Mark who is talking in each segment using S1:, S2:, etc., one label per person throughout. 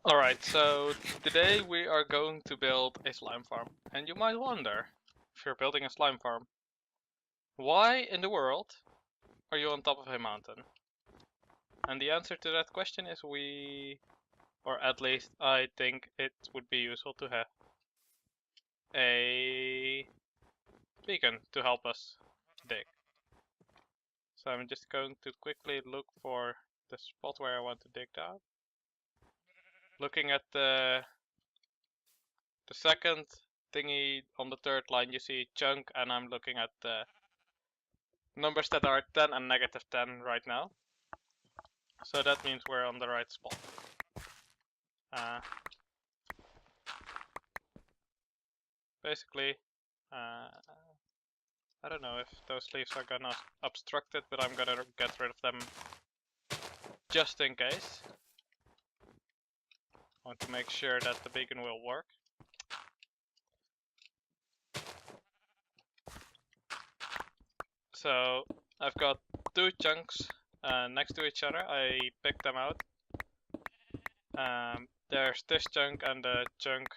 S1: Alright, so today we are going to build a slime farm. And you might wonder, if you're building a slime farm, why in the world are you on top of a mountain? And the answer to that question is or at least I think it would be useful to have a beacon to help us dig. So I'm just going to quickly look for the spot where I want to dig down. Looking at the second thingy on the third line, you see chunk, and I'm looking at the numbers that are 10 and -10 right now. So that means we're on the right spot. Basically, I don't know if those leaves are gonna obstruct it, but I'm gonna get rid of them just in case. I want to make sure that the beacon will work. So I've got two chunks next to each other. I picked them out. There's this chunk and the chunk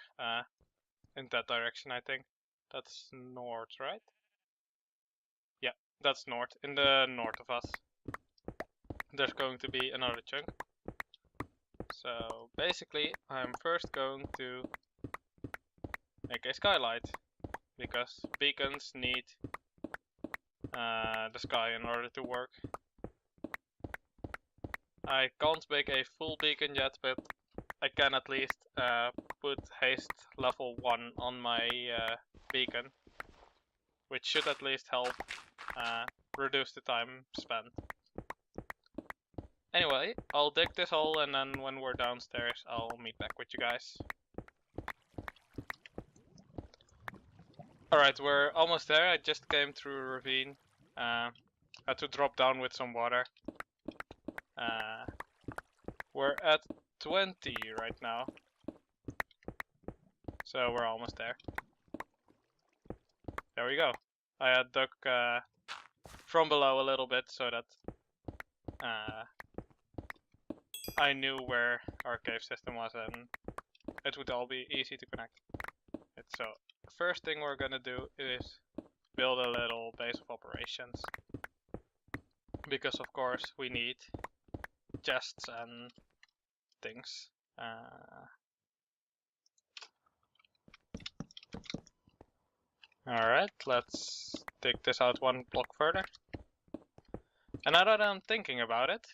S1: in that direction, I think. That's north, right? Yeah, that's north. In the north of us. There's going to be another chunk. So basically, I'm first going to make a skylight. Because beacons need the sky in order to work. I can't make a full beacon yet, but I can at least put haste level 1 on my beacon, which should at least help reduce the time spent. Anyway, I'll dig this hole, and then when we're downstairs I'll meet back with you guys. Alright, we're almost there. I just came through a ravine. Had to drop down with some water. We're at 20 right now. So we're almost there. There we go. I had dug from below a little bit so that I knew where our cave system was and it would all be easy to connect. So the first thing we're gonna do is build a little base of operations. Because of course we need chests and things. Alright, let's dig this out one block further. And now that I'm thinking about it,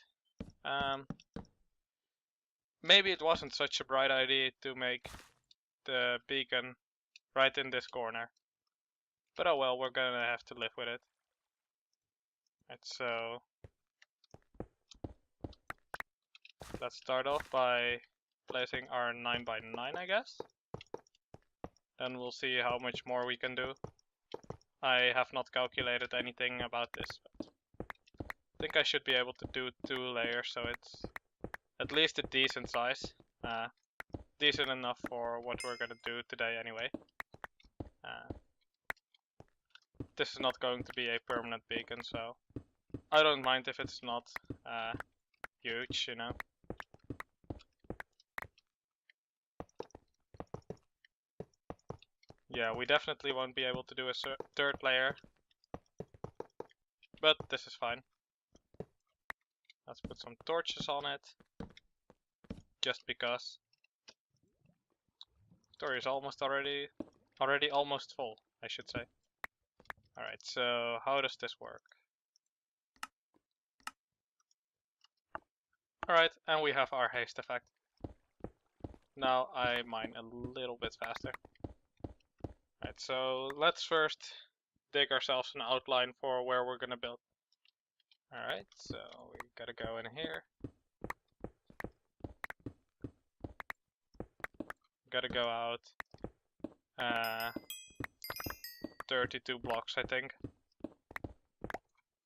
S1: maybe it wasn't such a bright idea to make the beacon right in this corner. But oh well, we're gonna have to live with it. Right, so let's start off by placing our 9x9, I guess. Then we'll see how much more we can do. I have not calculated anything about this, but I think I should be able to do 2 layers, so it's at least a decent size. Decent enough for what we're gonna do today anyway. This is not going to be a permanent beacon, so I don't mind if it's not huge, you know. Yeah, we definitely won't be able to do a third layer, but this is fine. Let's put some torches on it, just because. Story is already almost full, I should say. Alright, so how does this work? Alright, and we have our haste effect. Now I mine a little bit faster. Alright, so let's first dig ourselves an outline for where we're gonna build. Alright, so we gotta go in here. Gotta go out 32 blocks, I think.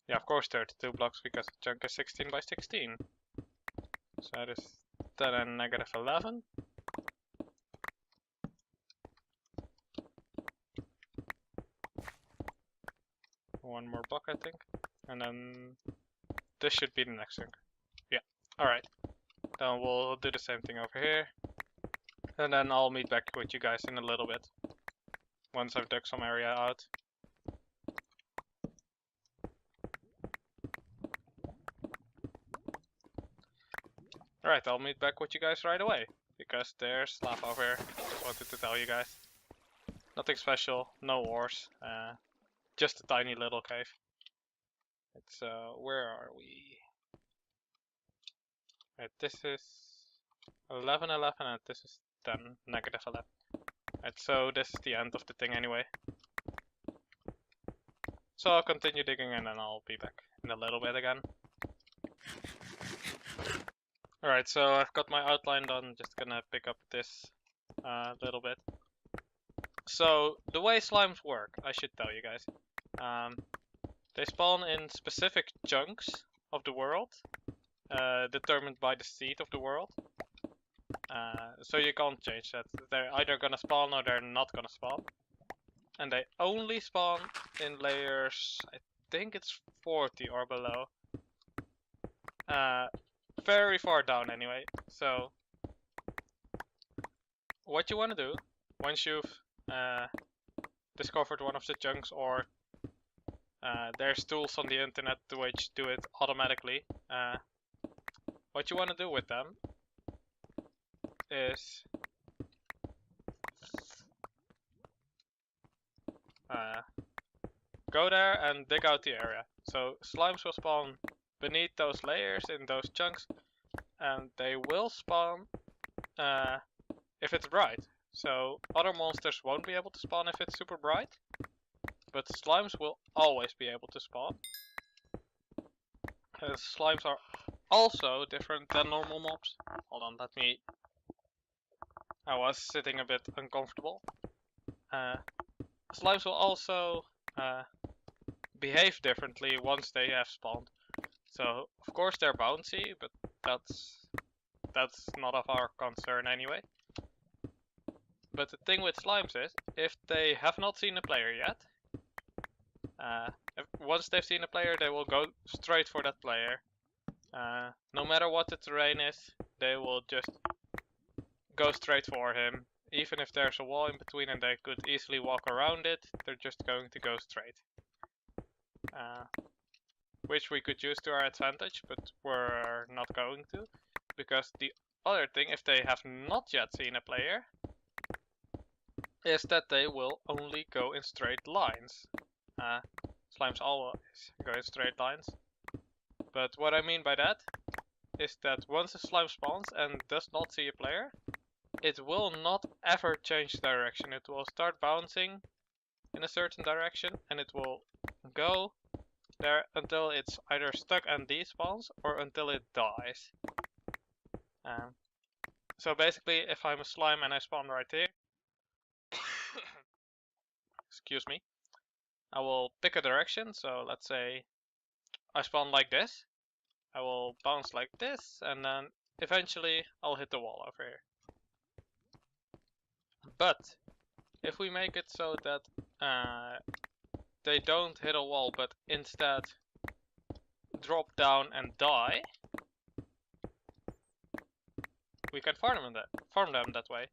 S1: Yeah, of course 32 blocks, because the chunk is 16 by 16. So that is 10 and -11. One more block, I think. And then this should be the next chunk. Yeah, alright. Then we'll do the same thing over here. And then I'll meet back with you guys in a little bit, once I've dug some area out. Alright, I'll meet back with you guys right away, because there's lava over here. Just wanted to tell you guys. Nothing special, no wars, just a tiny little cave. It's, where are we? Right, this is 11, 11, and this is 10, negative 11. Right, so this is the end of the thing anyway. So I'll continue digging and then I'll be back in a little bit again. Alright, so I've got my outline done, just gonna pick up this little bit. So, the way slimes work, I should tell you guys. They spawn in specific chunks of the world, determined by the seed of the world. So you can't change that. They're either gonna spawn or they're not gonna spawn. And they only spawn in layers, I think it's 40 or below. Very far down anyway. So, what you want to do, once you've discovered one of the chunks, or there's tools on the internet which do it automatically, what you want to do with them is go there and dig out the area. So slimes will spawn beneath those layers in those chunks, and they will spawn if it's bright. So other monsters won't be able to spawn if it's super bright, but slimes will always be able to spawn. Slimes are also different than normal mobs. Hold on, I was sitting a bit uncomfortable. Slimes will also behave differently once they have spawned. So of course they're bouncy, but that's not of our concern anyway. But the thing with slimes is, if they have not seen a player yet, once they've seen a player, they will go straight for that player. No matter what the terrain is, they will just go straight for him. Even if there's a wall in between and they could easily walk around it, they're just going to go straight. Which we could use to our advantage, but we're not going to. Because the other thing, if they have not yet seen a player, is that they will only go in straight lines. Slimes always go in straight lines. But what I mean by that is that once a slime spawns and does not see a player, it will not ever change direction. It will start bouncing in a certain direction and it will go there until it's either stuck and despawns or until it dies. So basically, if I'm a slime and I spawn right here, excuse me, I will pick a direction. So let's say I spawn like this, I will bounce like this, and then eventually I'll hit the wall over here. But if we make it so that they don't hit a wall but instead drop down and die, we can farm them that way.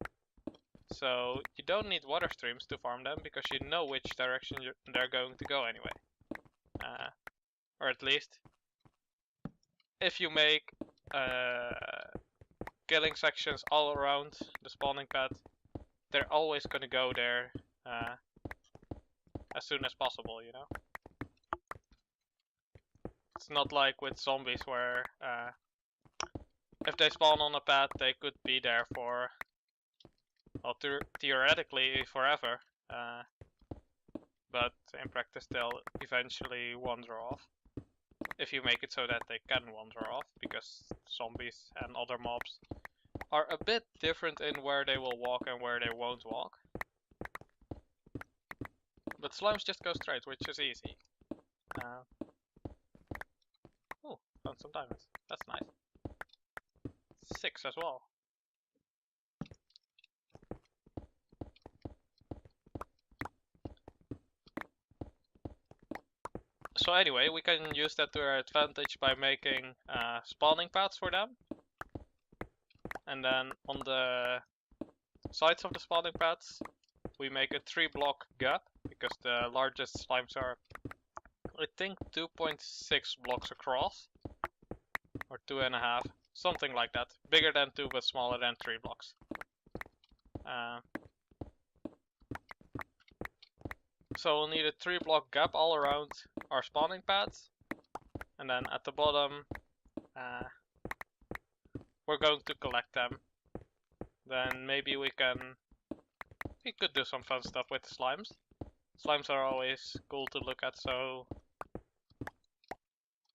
S1: So you don't need water streams to farm them because you know which direction they're going to go anyway. Or at least if you make killing sections all around the spawning pad, they're always going to go there as soon as possible, you know? It's not like with zombies where if they spawn on a pad, they could be there for, well, theoretically forever, but in practice they'll eventually wander off. If you make it so that they can wander off, because zombies and other mobs are a bit different in where they will walk and where they won't walk. But slimes just go straight, which is easy. Oh, found some diamonds. That's nice. 6 as well. So anyway, we can use that to our advantage by making spawning paths for them. And then on the sides of the spawning pads, we make a 3-block gap, because the largest slimes are, I think, 2.6 blocks across, or 2.5, something like that. Bigger than 2 but smaller than 3 blocks. So we'll need a 3-block gap all around our spawning pads, and then at the bottom we're going to collect them. Then maybe we could do some fun stuff with the slimes. Slimes are always cool to look at, so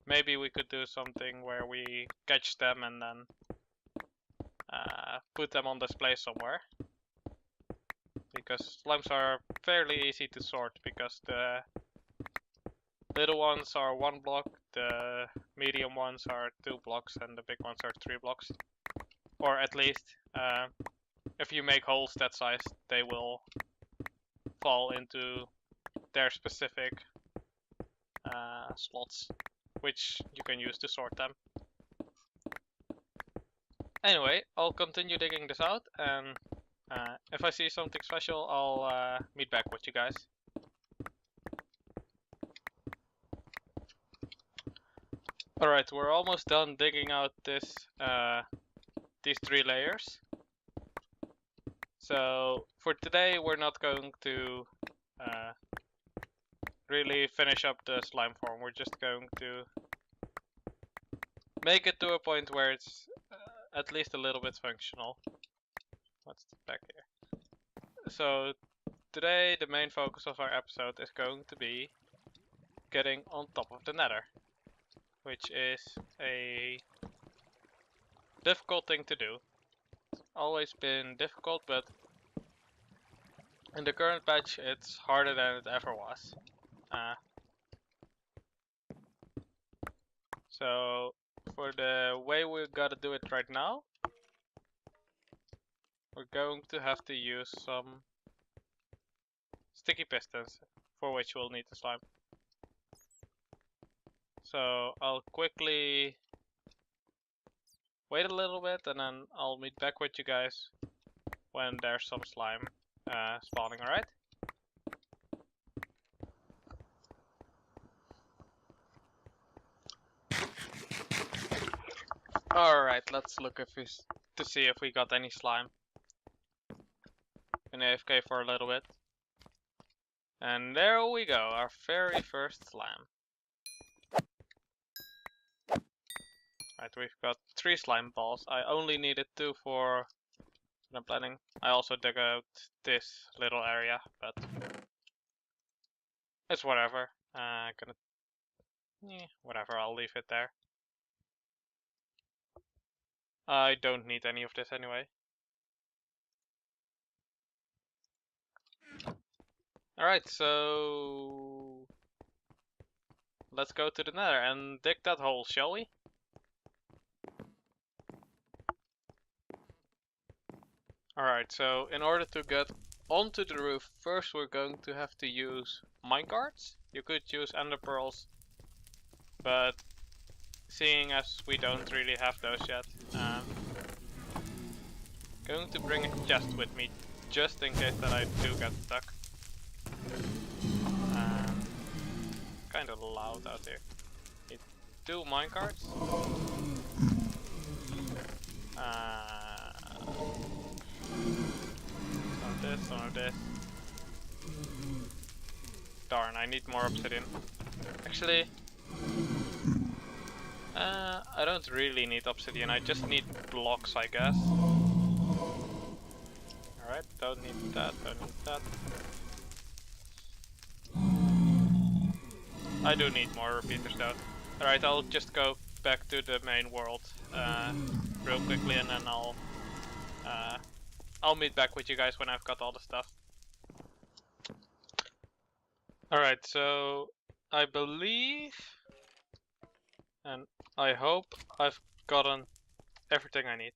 S1: maybe we could do something where we catch them and then put them on display somewhere. Because slimes are fairly easy to sort, because the little ones are 1 block, the medium ones are 2 blocks, and the big ones are 3 blocks. Or at least, if you make holes that size, they will fall into their specific slots, which you can use to sort them. Anyway, I'll continue digging this out, and if I see something special, I'll meet back with you guys. Alright, we're almost done digging out this these 3 layers. So for today we're not going to really finish up the slime farm. We're just going to make it to a point where it's at least a little bit functional. What's back here? So today the main focus of our episode is going to be getting on top of the nether, which is a difficult thing to do. It's always been difficult, but in the current patch it's harder than it ever was. So for the way we gotta do it right now, we're going to have to use some sticky pistons, for which we'll need the slime. So I'll quickly wait a little bit, and then I'll meet back with you guys when there's some slime spawning, alright? Alright, let's look to see if we got any slime. Been AFK for a little bit. And there we go, our very first slime. Right, we've got 3 slime balls. I only needed 2 for the planning. I also dug out this little area, but it's whatever. Whatever, I'll leave it there. I don't need any of this anyway. Alright, so let's go to the nether and dig that hole, shall we? Alright, so in order to get onto the roof, first we're going to have to use minecarts. You could use ender pearls, but seeing as we don't really have those yet, going to bring a chest with me, just in case that I do get stuck. Kind of loud out here. Need 2 minecarts. Some of this. Darn, I need more obsidian. Actually, I don't really need obsidian, I just need blocks, I guess. Alright, don't need that, don't need that. I do need more repeaters though. Alright, I'll just go back to the main world real quickly, and then I'll meet back with you guys when I've got all the stuff. Alright, so I believe and I hope I've gotten everything I need.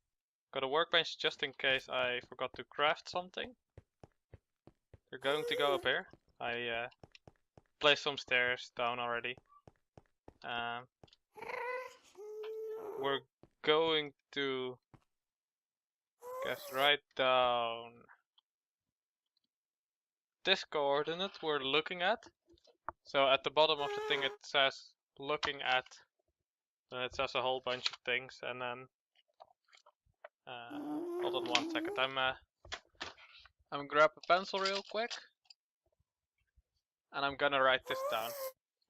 S1: Got a workbench just in case I forgot to craft something. They're going to go up here. I placed some stairs down already. We're going to guess right down this coordinate we're looking at. So at the bottom of the thing it says looking at, and it says a whole bunch of things, and then hold on 1 second. I'm gonna grab a pencil real quick, and I'm gonna write this down.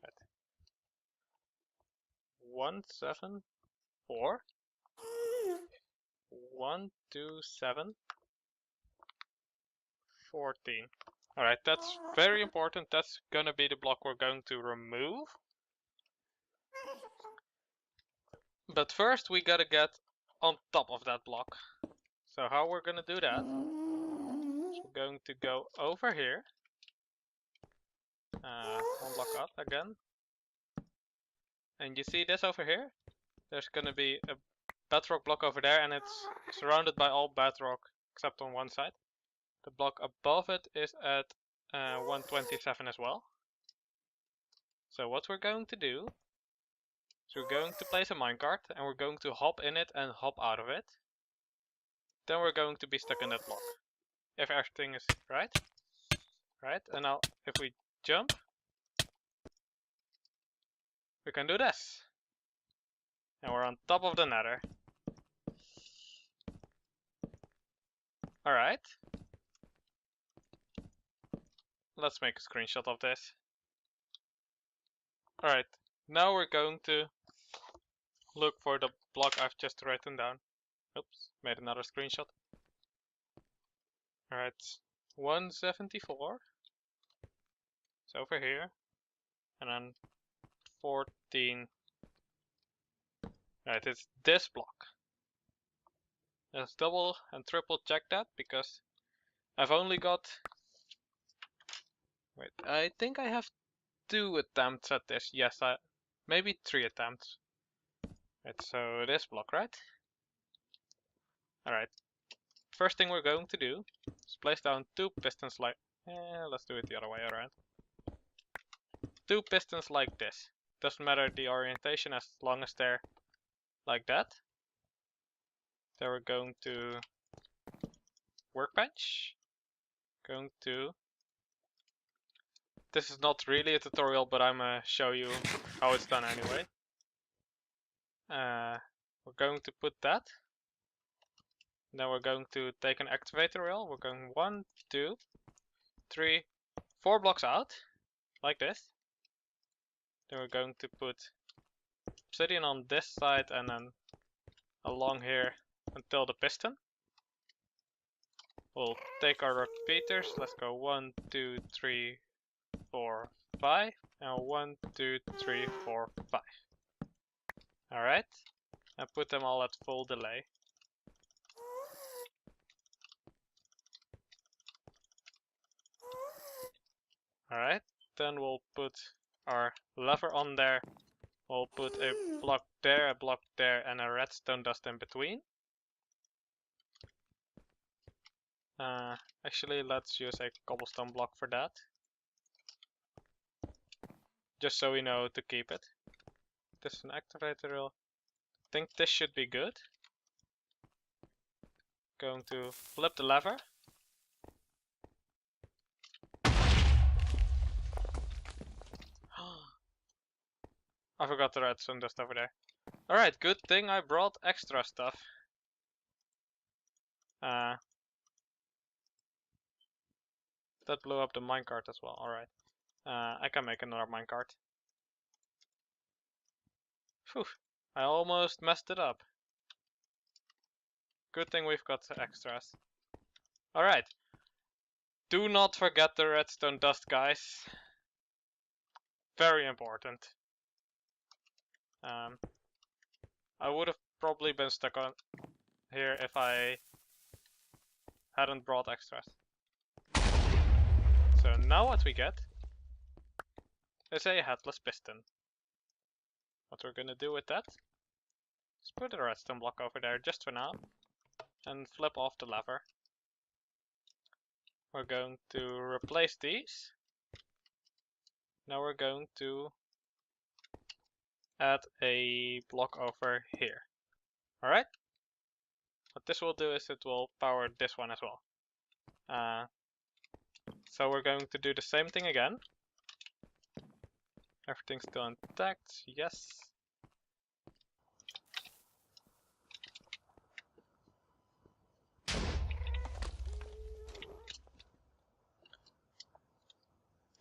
S1: Right. 174 127 14. Alright, that's very important. That's gonna be the block we're going to remove. But first we gotta get on top of that block. So how we're gonna do that is we're going to go over here. One block up again. And you see this over here? There's gonna be a bedrock block over there, and it's surrounded by all bedrock except on one side. The block above it is at 127 as well. So what we're going to do is we're going to place a minecart, and we're going to hop in it and hop out of it. Then we're going to be stuck in that block. If everything is right. Right, and now if we jump, we can do this. And we're on top of the nether. Alright. Let's make a screenshot of this. Alright, now we're going to look for the block I've just written down. Oops, made another screenshot. Alright, 174. It's over here. And then 14. Alright, it's this block. Let's double and triple check that, because I've only got... Wait, I think I have 2 attempts at this. Yes, maybe 3 attempts. Right, so this block, right? Alright. First thing we're going to do is place down 2 pistons like... let's do it the other way around. 2 pistons like this. Doesn't matter the orientation as long as they're like that. Then we're going to workbench. Going to... This is not really a tutorial, but I'm gonna show you how it's done anyway. We're going to put that. Then we're going to take an activator rail. We're going 1, 2, 3, 4 blocks out, like this. Then we're going to put obsidian on this side and then along here until the piston. We'll take our repeaters. Let's go 1, 2, 3, 4, 5. And 1, 2, 3, 4, 5. Alright. And put them all at full delay. Alright. Then we'll put our lever on there. We'll put a block there, and a redstone dust in between. Actually, let's use a cobblestone block for that. Just so we know to keep it. This is an activator rail. I think this should be good. Going to flip the lever. I forgot the redstone dust over there. Alright, good thing I brought extra stuff. That blew up the minecart as well, alright. I can make another minecart. Phew, I almost messed it up. Good thing we've got extras. Alright. Do not forget the redstone dust, guys. Very important. I would have probably been stuck on here if I hadn't brought extras. So now what we get is a headless piston. What we're gonna do with that is put a redstone block over there just for now and flip off the lever. We're going to replace these. Now we're going to add a block over here. Alright? what this will do is it will power this one as well. So we're going to do the same thing again. Everything's still intact, yes.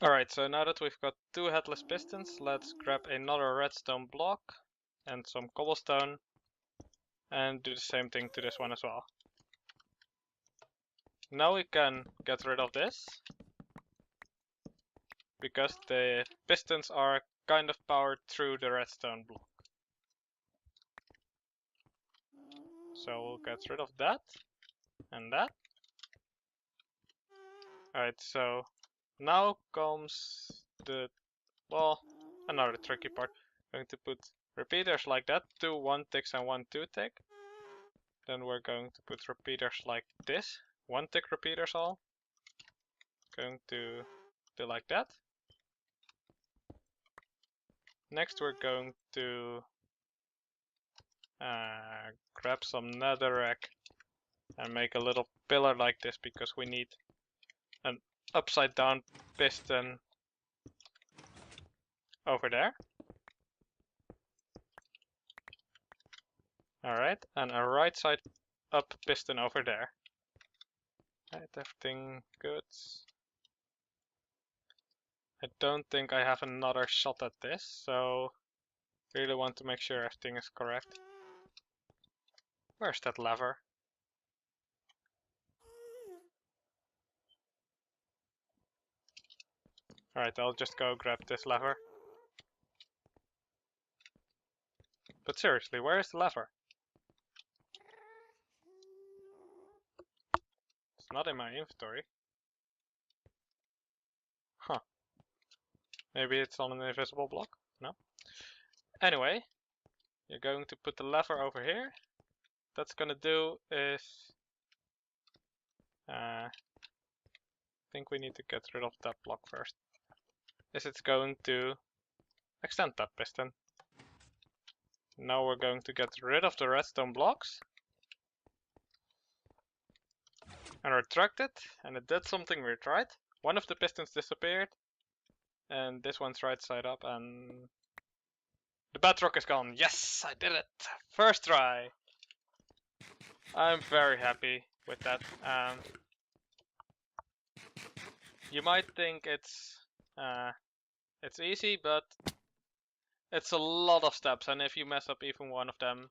S1: Alright, so now that we've got 2 headless pistons, let's grab another redstone block and some cobblestone and do the same thing to this one as well. Now we can get rid of this, because the pistons are kind of powered through the redstone block. So we'll get rid of that and that. Alright, so now comes the, well, another tricky part. I'm going to put repeaters like that, 2 1-ticks and 1 2-tick. Then we're going to put repeaters like this, 1-tick repeaters all. Going to do like that. Next we're going to grab some netherrack and make a little pillar like this, because we need an upside down piston over there. Alright, and a right side up piston over there. Alright, everything good. I don't think I have another shot at this, so really want to make sure everything is correct. Where's that lever? Alright, I'll just go grab this lever. But seriously, where is the lever? It's not in my inventory. Huh. Maybe it's on an invisible block? No? Anyway, you're going to put the lever over here. That's gonna do is... I think we need to get rid of that block first. Is it's going to extend that piston. Now we're going to get rid of the redstone blocks. And retract it, and it did something weird, right? One of the pistons disappeared, and this one's right side up, and the bedrock is gone. Yes, I did it! First try! I'm very happy with that. You might think it's easy, but it's a lot of steps, and if you mess up even one of them,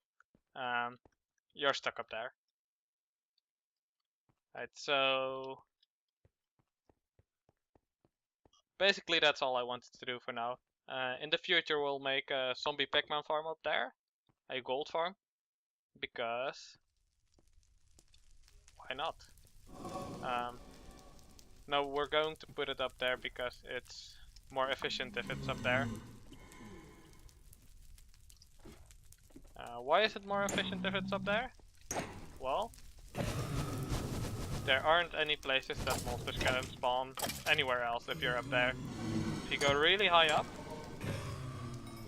S1: you're stuck up there. Right, so basically that's all I wanted to do for now. In the future we'll make a zombie pigman farm up there, a gold farm, because why not? No, we're going to put it up there because it's more efficient if it's up there. Why is it more efficient if it's up there? Well, there aren't any places that monsters can spawn anywhere else if you're up there. If you go really high up,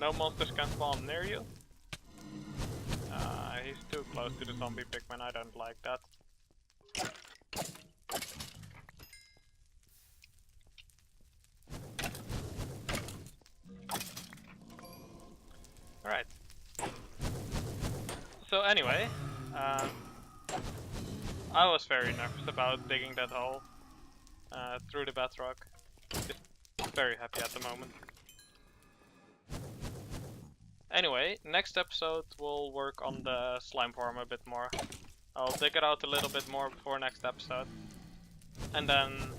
S1: no monsters can spawn near you. He's too close to the zombie pigman, I don't like that. Alright. So anyway, I was very nervous about digging that hole through the bedrock. Just very happy at the moment. Anyway, next episode we'll work on the slime farm a bit more. I'll dig it out a little bit more before next episode. And then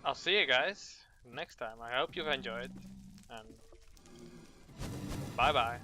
S1: I'll see you guys next time. I hope you've enjoyed, and bye bye.